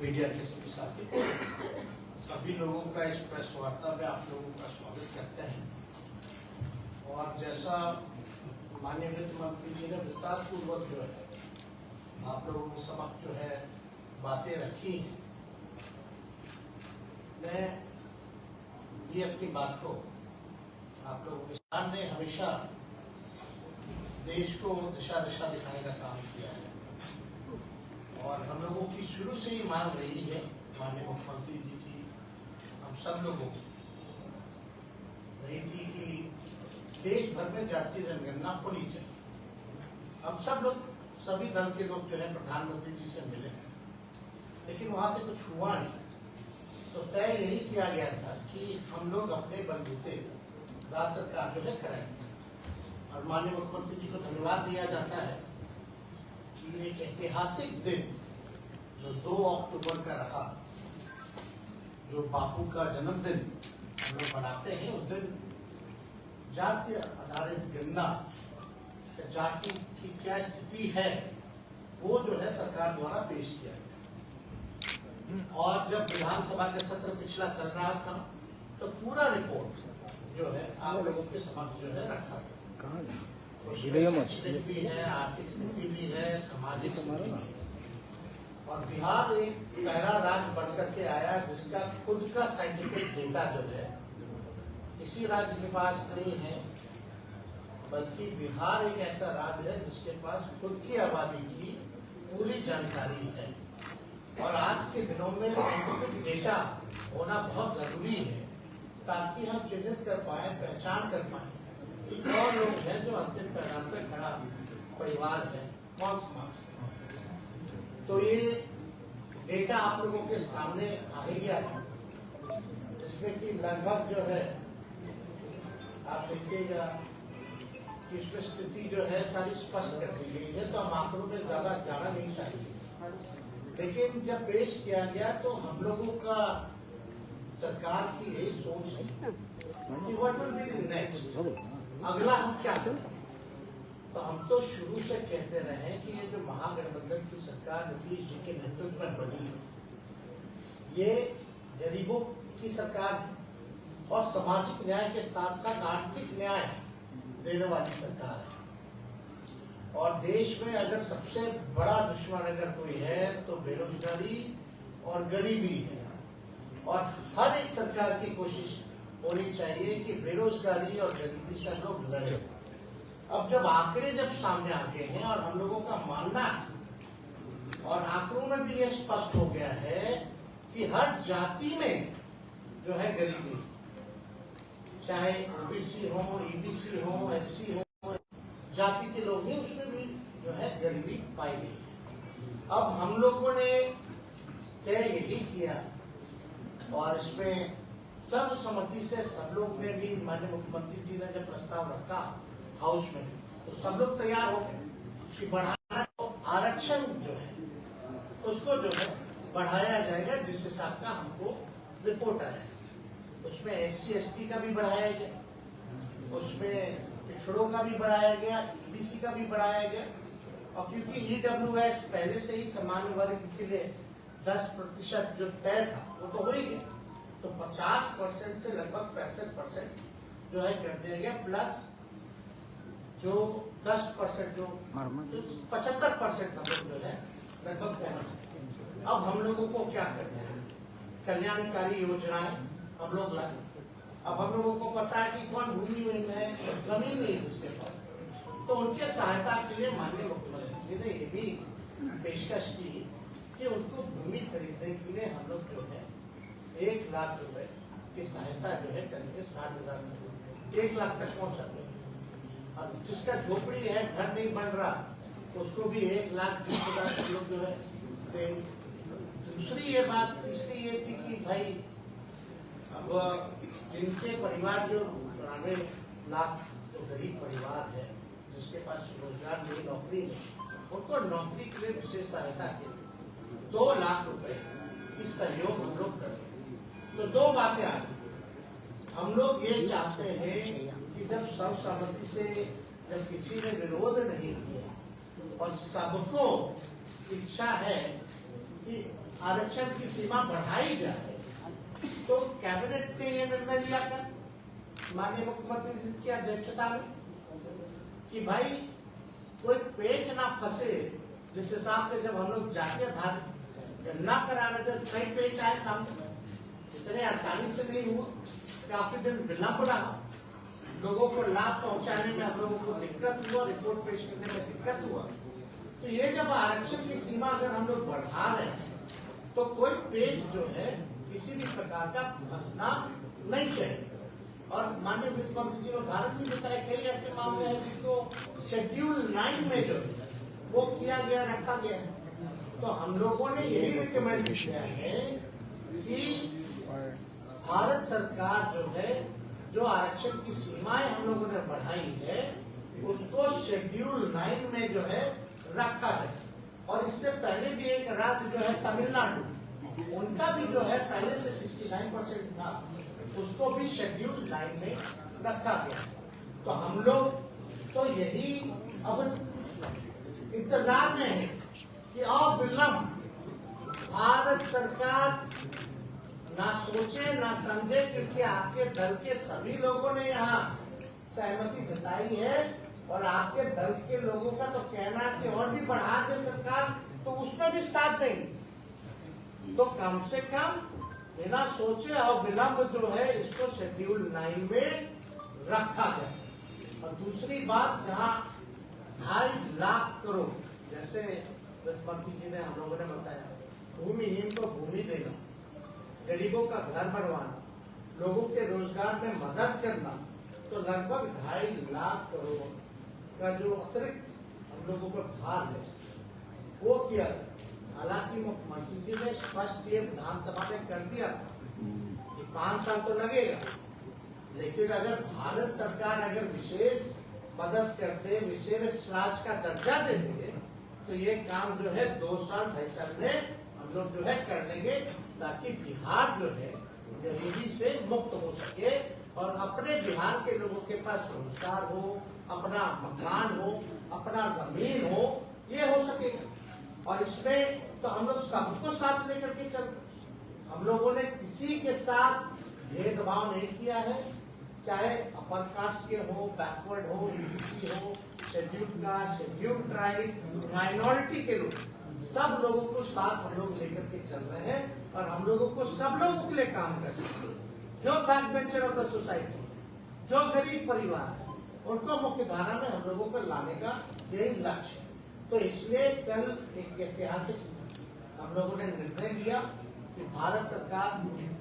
Media के सभी साथी, सभी लोगों का इस प्रेस वार्ता में आप लोगों का स्वागत करते हैं। और जैसा माननीय वित्त मंत्री जी ने विस्तार पूर्वक जो है आप लोगों के समक्ष जो है बातें रखी हैं, मैं ये अपनी बात को आप लोगों के सामने हमेशा देश को दिशा दिखाने का काम किया है और हम लोगों की शुरू से ही मांग रही है, माननीय मुख्यमंत्री जी की, हम सब लोगों की रही थी कि देश भर में जातीय जनगणना होनी चाहिए। अब सब लोग, सभी दल के लोग जो है प्रधानमंत्री जी से मिले हैं, लेकिन वहां से कुछ हुआ नहीं। तो तय यही किया गया था कि हम लोग अपने बलबूते राज्य सरकार जो है कराएंगे। और माननीय मुख्यमंत्री जी को धन्यवाद दिया जाता है कि एक ऐतिहासिक दिन जो 2 अक्टूबर का रहा, जो बापू का जन्मदिन हम लोग मनाते हैं, उस दिन जाति आधारित गणना, जाति की क्या स्थिति है वो जो है सरकार द्वारा पेश किया गया। और जब विधानसभा का सत्र पिछला चल रहा था तो पूरा रिपोर्ट जो है आप लोगों के समक्ष जो है रखा गया। भी है, आर्थिक स्थिति भी है, सामाजिक स्थिति भी है। और बिहार एक पहला राज्य बनकर के आया जिसका खुद का साइंटिफिक डेटा जो है किसी राज्य के पास नहीं है, बल्कि बिहार एक ऐसा राज्य है जिसके पास खुद की आबादी की पूरी जानकारी है। और आज के दिनों में साइंटिफिक डेटा होना बहुत जरूरी है ताकि हम चिन्हित कर पाए, पहचान कर पाए कौन लोग हैं जो अंतिम पैदान पर खड़ा परिवार है, कौन समाज है। तो ये डेटा आप लोगों के सामने आ ही गया है, जिसमें कि लगभग जो है आप देखिएगा इसमें स्थिति जो है सारी स्पष्ट कर दी गई है। तो हम आंकड़ों में ज्यादा जाना नहीं चाहिए, लेकिन जब पेश किया गया तो हम लोगों का सरकार की यही सोच है कि व्हाट विल बी नेक्स्ट, अगला हम क्या करें। तो हम तो शुरू से कहते रहे कि ये जो महागठबंधन की सरकार नीतीश जी के नेतृत्व में बनी है, ये गरीबों की सरकार है और सामाजिक न्याय के साथ साथ आर्थिक न्याय देने वाली सरकार है। और देश में अगर सबसे बड़ा दुश्मन अगर कोई है तो बेरोजगारी और गरीबी है। और हर एक सरकार की कोशिश होनी चाहिए कि बेरोजगारी और गरीबी से हम लोग लड़े। अब जब आंकड़े जब सामने आ गए हैं और हम लोगों का मानना है और आंकड़ों में भी ये स्पष्ट हो गया है कि हर जाति में जो है गरीबी, चाहे ओबीसी हो, ईबीसी हो, एससी हो, जाति के लोग हैं, उसमें भी जो है गरीबी पाई गई। अब हम लोगों ने तय यही किया और इसमें सर्वसम्मति से सब लोग ने भी, माननीय मुख्यमंत्री जी ने जब प्रस्ताव रखा हाउस में तो सब लोग तैयार हो गए कि बढ़ाना, तो आरक्षण जो है उसको जो है बढ़ाया जाएगा जिस हिसाब का हमको रिपोर्ट आया। उसमें एससी एसटी का भी बढ़ाया गया, उसमें पिछड़ों का भी बढ़ाया गया, ईबीसी का भी बढ़ाया गया। और क्योंकि ईडब्ल्यूएस पहले से ही सामान्य वर्ग के लिए 10% जो तय था वो तो हो ही गया, तो 50% से लगभग 65% जो है कर दिया गया, प्लस जो 10% जो 75% हम लोग जो है लगभग पहुंच। अब हम लोगों को क्या करना है, कल्याणकारी योजनाएं हम लोग लाए। अब हम लोगों को पता है कि कौन भूमिहीन है, जमीन नहीं जिसके पास, तो उनके सहायता के लिए माननीय मुख्यमंत्री जी ने ये भी पेशकश की कि उनको भूमि खरीदने के लिए हम लोग जो है 1 लाख रुपए की सहायता जो है करेंगे। 60,000 से 1 लाख तक पहुंचा देंगे। अब जिसका झोपड़ी है, घर नहीं बन रहा, उसको भी 1,20,000 हम लोग जो है देंगे। दूसरी ये बात, तीसरी ये थी कि भाई अब जिनके परिवार जो 94 लाख जो गरीब परिवार है जिसके पास रोजगार नहीं, नौकरी नहीं, उनको नौकरी के लिए विशेष सहायता के लिए 2 लाख रुपए की सहयोग हम लोग करें। तो 2 बातें आ गई। हम लोग ये चाहते हैं कि जब सर्वसम्मति से, जब किसी ने विरोध नहीं किया और सबको इच्छा है कि आरक्षण की सीमा बढ़ाई जाए, तो कैबिनेट ने यह निर्णय लिया कर माननीय मुख्यमंत्री जी की अध्यक्षता में कि भाई कोई पेच ना फंसे। जिस हिसाब से जब हम लोग जातीय आधार गणना करा रहे थे, कई पेच आए सामने, इतने आसानी से नहीं हुआ, काफी दिन विलंब रहा, लोगों को लाभ पहुंचाने में हम लोगों को दिक्कत हुआ, रिपोर्ट पेश करने में दिक्कत हुआ। तो ये जब आरक्षण की सीमा अगर हम लोग बढ़ा रहे हैं, तो कोई पेज जो है किसी भी प्रकार का फंसना नहीं चाहिए। और माननीय वित्त मंत्री जी ने उदाहरण भी बताया, कई ऐसे मामले हैं जिसको शेड्यूल 9 में जो वो किया गया, रखा गया है। तो हम लोगों ने यही रिकमेंड किया है कि भारत सरकार जो है, जो आरक्षण की सीमाएं हम लोगों ने बढ़ाई है, उसको शेड्यूल 9 में जो है रखा है। और इससे पहले भी एक राज्य जो है तमिलनाडु, उनका भी जो है पहले से 69% था, उसको भी शेड्यूल 9 में रखा गया। तो हम लोग तो यही अब इंतजार में है कि अविलंब भारत सरकार ना सोचे ना समझे, क्योंकि आपके दल के सभी लोगों ने यहाँ सहमति जताई है और आपके दल के लोगों का तो कहना है कि और भी बढ़ा दे सरकार, तो उसमें भी साथ देंगे। तो कम से कम बिना सोचे और विलंब जो है इसको शेड्यूल 9 में रखा जाए। और दूसरी बात, जहाँ 2.5 लाख करोड़, जैसे वित्त मंत्री जी ने हम लोगों ने बताया, भूमिहीन को भूमि देना, गरीबों का घर बनवाना, लोगों के रोजगार में मदद करना, तो लगभग 2.5 लाख करोड़ का जो अतिरिक्त हम लोगों पर भार है वो किया। हालांकि मुख्यमंत्री जी ने स्पष्ट ये विधानसभा में कर दिया कि 5 साल तो लगेगा, लेकिन अगर भारत सरकार अगर विशेष मदद करते, विशेष राज्य का दर्जा देते, तो ये काम जो है 2 साल 2.5 साल में हम लोग जो है कर लेंगे, ताकि बिहार जो है गरीबी से मुक्त हो सके और अपने बिहार के लोगों के पास रोजगार हो, अपना मकान हो, अपना जमीन हो, ये हो सके। और इसमें तो हम लोग सबको साथ लेकर के चल, हम लोगों ने किसी के साथ भेदभाव नहीं किया है, चाहे अपर कास्ट के हो, बैकवर्ड हो, ईबीसी हो, scheduled caste, scheduled tribe, minority के लोग, सब लोगों को साथ हम लोग लेकर के चल रहे हैं। और हम लोगों को सब लोगों के लिए काम करते हैं, जो back bencher of the society, जो गरीब परिवार है, उनको मुख्य धारा में हम लोगों को लाने का यही लक्ष्य है। तो इसलिए कल एक ऐतिहासिक हम लोगों ने निर्णय लिया कि भारत सरकार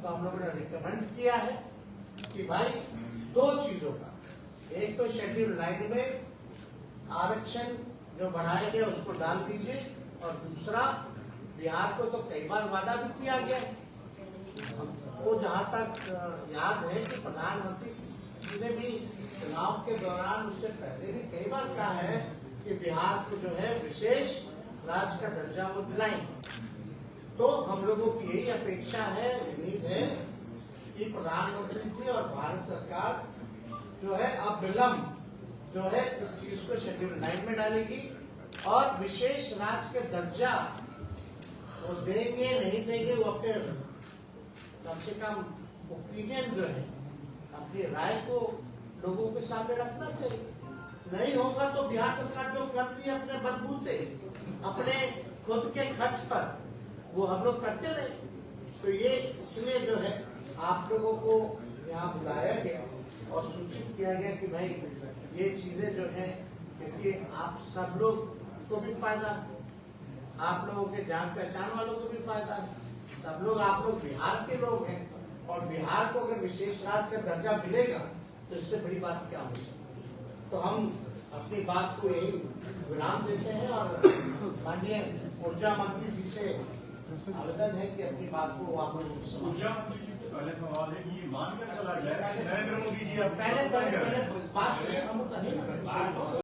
को हम लोगों ने रिकमेंड किया है कि भाई 2 चीजों का, एक तो शेड्यूल 9 में आरक्षण जो बढ़ाया गया उसको डाल दीजिए, और दूसरा बिहार को तो कई बार वादा भी किया गया है। वो जहाँ तक याद है कि प्रधानमंत्री जी ने भी चुनाव के दौरान, उससे पहले भी कई बार कहा है कि बिहार को जो है विशेष राज्य का दर्जा वो दिलाएंगे। तो हम लोगों की यही अपेक्षा है, उम्मीद है कि प्रधानमंत्री जी और भारत सरकार जो है अब विलंब जो है इस चीज को शेड्यूल 9 में डालेगी और विशेष राज्य के दर्जा वो देंगे नहीं देंगे, वो अपने कम से कम ओपिनियन जो है, अपनी राय को लोगों के सामने रखना चाहिए। नहीं होगा तो बिहार सरकार जो करती है अपने बलबूते, अपने खुद के खर्च पर, वो हम लोग करते रहे। तो ये इसलिए जो है आप लोगों को यहाँ बुलाया गया और सूचित किया गया कि भाई ये चीजें जो है, क्योंकि आप सब लोग को भी फायदा, आप लोगों के जान पहचान वालों को भी फायदा है, सब लोग आप लोग बिहार के लोग हैं, और बिहार को अगर विशेष राज्य का दर्जा मिलेगा तो इससे बड़ी बात क्या हो सकती। तो हम अपनी बात को यही विराम देते हैं और माननीय ऊर्जा मंत्री जी से आवेदन है कि अपनी बात को आप लोग ऊर्जा मंत्री जी से पहले सवाल है कि ये मानकर चला जाए नरेंद्र मोदी जी पहले बात हम